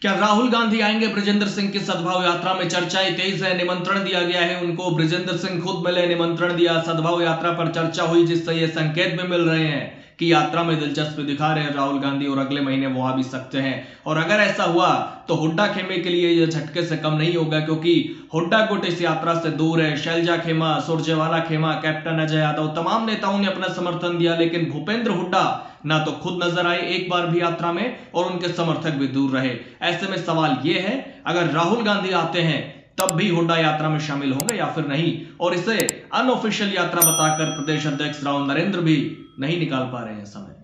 क्या राहुल गांधी आएंगे बृजेंद्र सिंह की सद्भाव यात्रा में? चर्चाएं तेज है। निमंत्रण दिया गया है उनको, बृजेंद्र सिंह खुद मिले, निमंत्रण दिया, सद्भाव यात्रा पर चर्चा हुई, जिससे ये संकेत भी मिल रहे हैं कि यात्रा में दिलचस्पी दिखा रहे हैं राहुल गांधी और अगले महीने वो आ भी सकते हैं। और अगर ऐसा हुआ तो हुड्डा खेमे के लिए यह झटके से कम नहीं होगा, क्योंकि हुड्डा गुट इस यात्रा से दूर है। शैलजा खेमा, सुरजेवाला खेमा, कैप्टन अजय यादव, तमाम नेताओं ने अपना समर्थन दिया, लेकिन भूपेंद्र हुड्डा ना तो खुद नजर आए एक बार भी यात्रा में और उनके समर्थक भी दूर रहे। ऐसे में सवाल यह है, अगर राहुल गांधी आते हैं तब भी हुड्डा यात्रा में शामिल होंगे या फिर नहीं, और इसे अनऑफिशियल यात्रा बताकर प्रदेश अध्यक्ष राव नरेंद्र भी नहीं निकाल पा रहे हैं समय।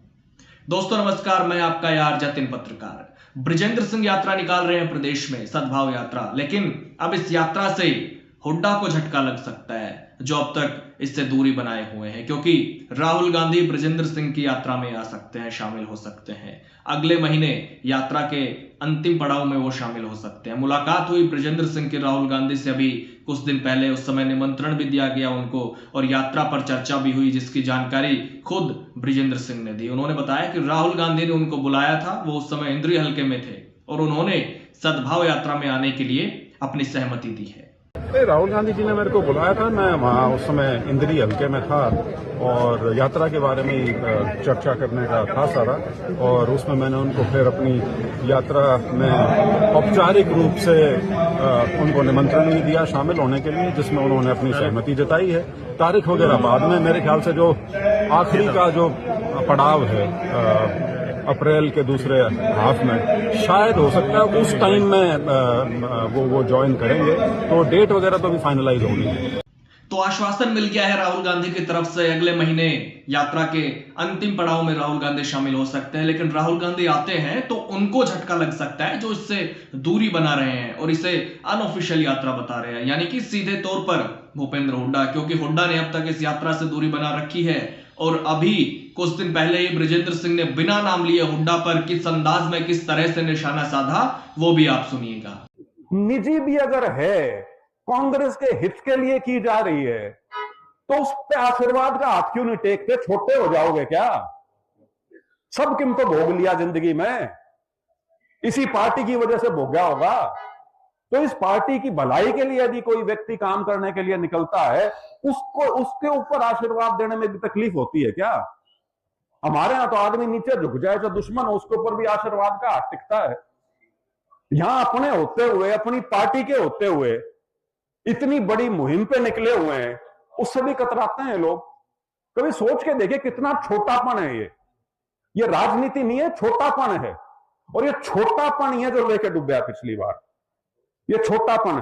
दोस्तों नमस्कार, मैं आपका यार जतिन पत्रकार। बृजेंद्र सिंह यात्रा निकाल रहे हैं प्रदेश में, सद्भाव यात्रा, लेकिन अब इस यात्रा से हुड्डा को झटका लग सकता है जो अब तक इससे दूरी बनाए हुए हैं, क्योंकि राहुल गांधी बृजेंद्र सिंह की यात्रा में आ सकते हैं, शामिल हो सकते हैं। अगले महीने यात्रा के अंतिम पड़ाव में वो शामिल हो सकते हैं। मुलाकात हुई बृजेंद्र सिंह की राहुल गांधी से अभी कुछ दिन पहले, उस समय निमंत्रण भी दिया गया उनको और यात्रा पर चर्चा भी हुई, जिसकी जानकारी खुद बृजेंद्र सिंह ने दी। उन्होंने बताया कि राहुल गांधी ने उनको बुलाया था, वो उस समय इंद्री हलके में थे और उन्होंने सद्भाव यात्रा में आने के लिए अपनी सहमति दी है। राहुल गांधी जी ने मेरे को बुलाया था, मैं वहाँ उस समय इंद्री हल्के में था और यात्रा के बारे में चर्चा करने का था सारा, और उसमें मैंने उनको फिर अपनी यात्रा में औपचारिक रूप से उनको निमंत्रण भी दिया शामिल होने के लिए, जिसमें उन्होंने अपनी सहमति जताई है। तारीख वगैरह बाद में, मेरे ख्याल से जो आखिरी का जो पड़ाव है अप्रैल के दूसरे हाफ में शायद हो सकता है उस टाइम में वो ज्वाइन करेंगे, तो डेट वगैरह तो भी फाइनलाइज होगी। तो आश्वासन मिल गया है राहुल गांधी की तरफ से, अगले महीने यात्रा के अंतिम पड़ाव में राहुल गांधी शामिल हो सकते हैं। लेकिन राहुल गांधी आते हैं तो उनको झटका लग सकता है जो इससे दूरी बना रहे हैं और इसे अनऑफिशियल यात्रा बता रहे हैं, यानी कि सीधे तौर पर भूपेंद्र हुड्डा, क्योंकि हुड्डा ने अब तक इस यात्रा से दूरी बना रखी है। और अभी कुछ दिन पहले ही बृजेंद्र सिंह ने बिना नाम लिए हुड्डा पर किस अंदाज में, किस तरह से निशाना साधा, वो भी आप सुनिएगा। निजी भी अगर है, कांग्रेस के हित के लिए की जा रही है, तो उस पे आशीर्वाद का हाथ क्यों नहीं टेकते? छोटे हो जाओगे क्या? सब किम तो भोग लिया जिंदगी में, इसी पार्टी की वजह से भोगा होगा। तो इस पार्टी की भलाई के लिए यदि कोई व्यक्ति काम करने के लिए निकलता है, उसको उसके ऊपर आशीर्वाद देने में भी तकलीफ होती है क्या? हमारे यहां तो आदमी नीचे झुक जाए तो दुश्मन हो, उसके ऊपर भी आशीर्वाद का हाथ टिकता है। यहां अपने होते हुए, अपनी पार्टी के होते हुए इतनी बड़ी मुहिम पे निकले हुए हैं, उससे भी कतराते हैं लोग। कभी सोच के देखिए कितना छोटापन है ये राजनीति नहीं है, छोटापन है। और ये छोटापन ही है जो लेके डूबा पिछली बार। ये छोटापन,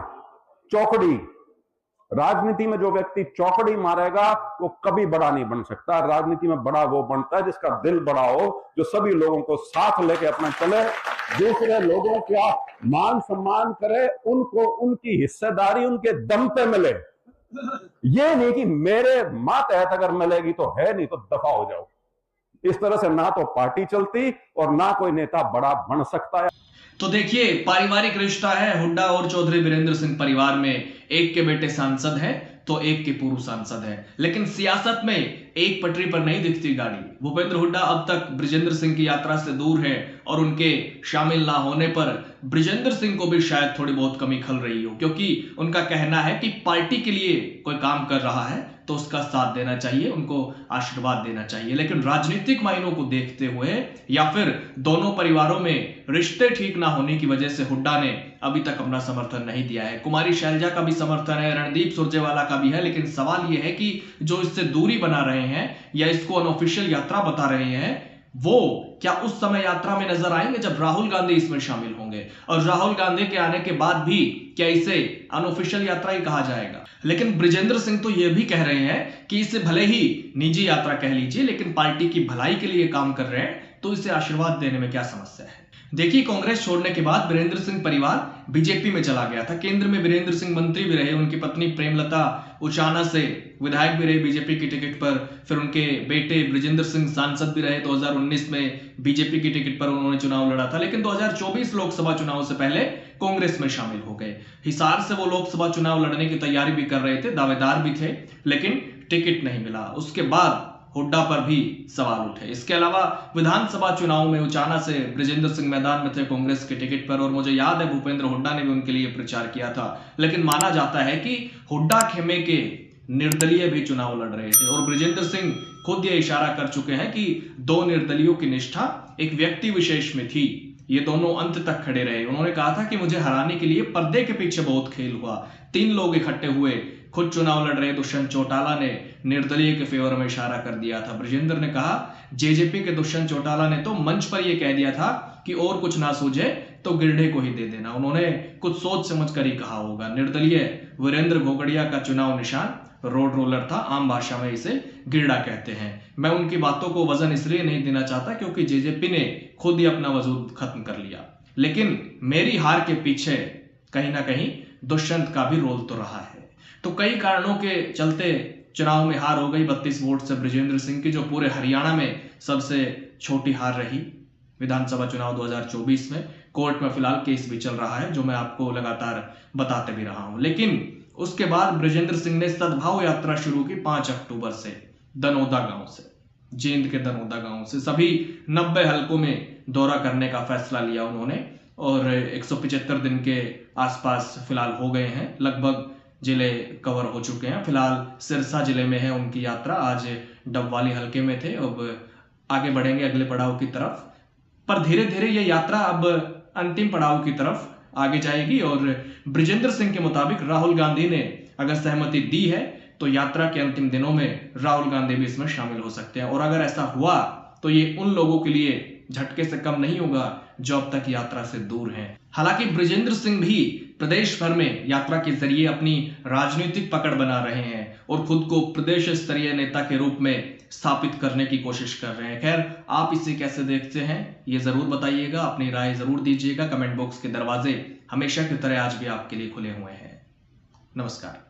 चौकड़ी, राजनीति में जो व्यक्ति चौकड़ी मारेगा वो कभी बड़ा नहीं बन सकता। राजनीति में बड़ा वो बनता है जिसका दिल बड़ा हो, जो सभी लोगों को साथ लेके अपना चले, दूसरे लोगों का मान सम्मान करे, उनको उनकी हिस्सेदारी उनके दम पे मिले। ये नहीं कि मेरे मातहत अगर मिलेगी तो है, नहीं तो दफा हो जाओ। इस तरह से ना तो पार्टी चलती और ना कोई नेता बड़ा बन सकता है। तो देखिए, पारिवारिक रिश्ता है हुड्डा और चौधरी बीरेंद्र सिंह परिवार में। एक के बेटे सांसद हैं तो एक के पूर्व सांसद हैं, लेकिन सियासत में एक पटरी पर नहीं दिखती गाड़ी। भूपेंद्र हुड्डा अब तक बृजेंद्र सिंह की यात्रा से दूर है और उनके शामिल ना होने पर बृजेंद्र सिंह को भी शायद थोड़ी बहुत कमी खल रही हो, क्योंकि उनका कहना है कि पार्टी के लिए कोई काम कर रहा है तो उसका साथ देना चाहिए, उनको आशीर्वाद देना चाहिए। लेकिन राजनीतिक मायनों को देखते हुए या फिर दोनों परिवारों में रिश्ते ठीक ना होने की वजह से हुड्डा ने अभी तक अपना समर्थन नहीं दिया है। कुमारी शैलजा का भी समर्थन है, रणदीप सुरजेवाला का भी है, लेकिन सवाल यह है कि जो इससे दूरी बना रहे हैं या इसको अनऑफिशियल यात्रा बता रहे हैं, वो क्या उस समय यात्रा में नजर आएंगे जब राहुल गांधी इसमें शामिल होंगे? और राहुल गांधी के आने के बाद भी क्या इसे अनऑफिशियल यात्रा ही कहा जाएगा? लेकिन बृजेंद्र सिंह तो यह भी कह रहे हैं कि इसे भले ही निजी यात्रा कह लीजिए, लेकिन पार्टी की भलाई के लिए काम कर रहे हैं, तो इसे आशीर्वाद देने में क्या समस्या है? देखिए, कांग्रेस छोड़ने के बाद बीरेंद्र सिंह परिवार बीजेपी में चला गया था। केंद्र में बीरेंद्र सिंह मंत्री भी रहे, उनकी पत्नी प्रेमलता उचाना से विधायक भी रहे बीजेपी की टिकट पर, फिर उनके बेटे बृजेंद्र सिंह सांसद भी रहे। 2019 में बीजेपी की टिकट पर उन्होंने चुनाव लड़ा था, लेकिन 2024 लोकसभा चुनाव से पहले कांग्रेस में शामिल हो गए। हिसार से वो लोकसभा चुनाव लड़ने की तैयारी भी कर रहे थे, दावेदार भी थे, लेकिन टिकट नहीं मिला। उसके बाद हुड्डा पर भी सवाल उठे। इसके अलावा विधानसभा चुनाव में उचाना से बृजेंद्र सिंह मैदान में थे कांग्रेस के टिकट पर, और मुझे याद है भूपेंद्र हुड्डा ने भी उनके लिए प्रचार किया था। लेकिन माना जाता है कि हुड्डा खेमे के निर्दलीय भी चुनाव लड़ रहे थे, और बृजेंद्र सिंह खुद ये इशारा कर चुके हैं कि दो निर्दलीयों की निष्ठा एक व्यक्ति विशेष में थी, ये दोनों अंत तक खड़े रहे। उन्होंने कहा था कि मुझे हराने के लिए पर्दे के पीछे बहुत खेल हुआ, 3 लोग इकट्ठे हुए, खुद चुनाव लड़ रहे दुष्यंत चौटाला ने निर्दलीय के फेवर में इशारा कर दिया था। बृजेंद्र ने कहा जेजेपी के दुष्यंत चौटाला ने तो मंच पर यह कह दिया था कि और कुछ ना सूझे तो गिरडे को ही दे देना। उन्होंने कुछ सोच समझ कर ही कहा होगा। निर्दलीय वीरेंद्र घोगड़िया का चुनाव निशान रोड रोलर था, आम भाषा में इसे गिरडा कहते हैं। मैं उनकी बातों को वजन इसलिए नहीं देना चाहता क्योंकि जेजेपी ने खुद ही अपना वजूद खत्म कर लिया, लेकिन मेरी हार के पीछे कहीं ना कहीं दुष्यंत का भी रोल तो रहा है। तो कई कारणों के चलते चुनाव में हार हो गई 32 वोट से बृजेंद्र सिंह की, जो पूरे हरियाणा में सबसे छोटी हार रही। विधानसभा चुनाव 2024 में कोर्ट में फिलहाल केस भी चल रहा है, जो मैं आपको लगातार बताते भी रहा हूं। लेकिन उसके बाद बृजेंद्र सिंह ने सद्भाव यात्रा शुरू की 5 अक्टूबर से दनोदा गांव से, जींद के दनोदा गांव से सभी 90 हलकों में दौरा करने का फैसला लिया उन्होंने, और 175 दिन के आसपास फिलहाल हो गए हैं, लगभग जिले कवर हो चुके हैं। फिलहाल सिरसा जिले में है उनकी यात्रा, आज डबवाली हलके में थे, अब आगे बढ़ेंगे अगले पड़ाव की तरफ। पर धीरे धीरे ये यात्रा अब अंतिम पड़ाव की तरफ आगे जाएगी, और बृजेंद्र सिंह के मुताबिक राहुल गांधी ने अगर सहमति दी है तो यात्रा के अंतिम दिनों में राहुल गांधी भी इसमें शामिल हो सकते हैं। और अगर ऐसा हुआ तो ये उन लोगों के लिए झटके से कम नहीं होगा जो अब तक यात्रा से दूर हैं। हालांकि बृजेंद्र सिंह भी प्रदेश भर में यात्रा के जरिए अपनी राजनीतिक पकड़ बना रहे हैं और खुद को प्रदेश स्तरीय नेता के रूप में स्थापित करने की कोशिश कर रहे हैं। खैर, आप इसे कैसे देखते हैं ये जरूर बताइएगा, अपनी राय जरूर दीजिएगा। कमेंट बॉक्स के दरवाजे हमेशा की तरह आज भी आपके लिए खुले हुए हैं। नमस्कार।